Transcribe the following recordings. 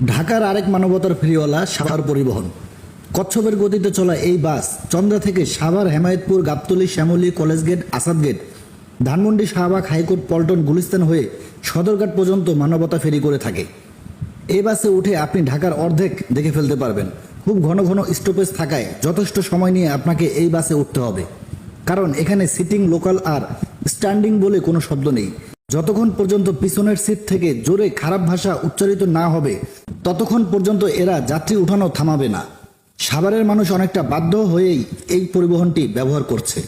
ঢাকার আরেক মানবতার ফেরিওয়ালা সাভার পরিবহন। কচ্ছপের গতিতে চলা এই বাস চন্দ্রা থেকে Savar, Hemayetpur, Gabtoli, Shyamoli, College Gate, Asad Gate, Dhanmondi, Shahbag, High Court, Paltan, Gulistan হয়ে সদরঘাট পর্যন্ত মানবতা ফেরি করে থাকে। এই বাসে উঠে আপনি ঢাকার অর্ধেক দেখে ফেলতে পারবেন। খুব ঘন ঘন স্টপেজ থাকায় যথেষ্ট সময় নিয়ে আপনাকে এই বাসে উঠতে হবে, কারণ এখানে সিটিং, লোকাল আর স্ট্যান্ডিং বলে কোনো শব্দ নেই। যতক্ষণ পর্যন্ত পিছনের সিট থেকে জোরে খারাপ ভাষা উচ্চারিত না হবে ততক্ষণ পর্যন্ত এরা যাত্রী উঠানো থামাবে না। সাভারের মানুষ অনেকটা বাধ্য হয়েই এই পরিবহনটি ব্যবহার করছে।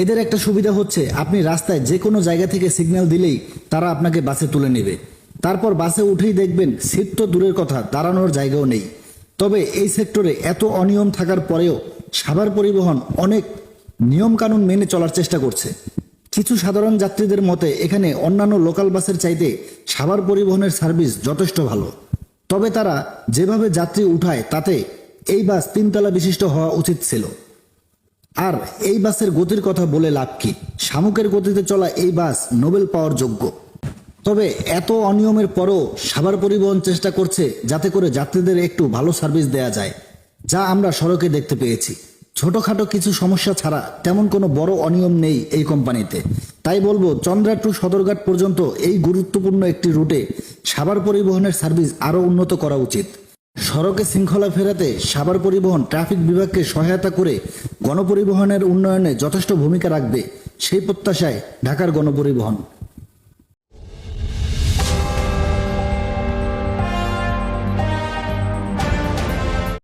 এদের একটা সুবিধা হচ্ছে, আপনি রাস্তায় যে কোনো জায়গা থেকে সিগন্যাল দিলেই তারা আপনাকে বাসে তুলে নেবে। তারপর বাসে উঠেই দেখবেন সিট তো দূরের কথা, দাঁড়ানোর জায়গাও নেই। তবে এই সেক্টরে এত অনিয়ম থাকার পরেও সাভার পরিবহন অনেক নিয়মকানুন মেনে চলার চেষ্টা করছে। কিছু সাধারণ যাত্রীদের মতে এখানে অন্যান্য লোকাল বাসের চাইতে সাভার পরিবহনের সার্ভিস যথেষ্ট ভালো। তবে তারা যেভাবে যাত্রী উঠায় তাতে এই বাস 3 তলা বিশিষ্ট হওয়া উচিত ছিল। আর এই বাসের গতির কথা বলে লাভ কি? শামুকের গতিতে চলা এই বাস নোবেল পাওয়ার যোগ্য। তবে এত অনিয়মের পরও সাভার পরিবহন চেষ্টা করছে যাতে করে যাত্রীদের একটু ভালো সার্ভিস দেয়া যায়, যা আমরা সড়কে দেখতে পেয়েছি। ছোটখাটো কিছু সমস্যা ছাড়া তেমন কোনো বড় অনিয়ম নেই এই কোম্পানিতে। তাই বলবো, চন্দ্রা টু সদরঘাট পর্যন্ত এই গুরুত্বপূর্ণ একটি রুটে সাভার পরিবহনের সার্ভিস আরও উন্নত করা উচিত। সড়কে শৃঙ্খলা ফেরাতে সাভার পরিবহন ট্রাফিক বিভাগকে সহায়তা করে গণপরিবহনের উন্নয়নে যথেষ্ট ভূমিকা রাখবে, সেই প্রত্যাশায় ঢাকার গণপরিবহন।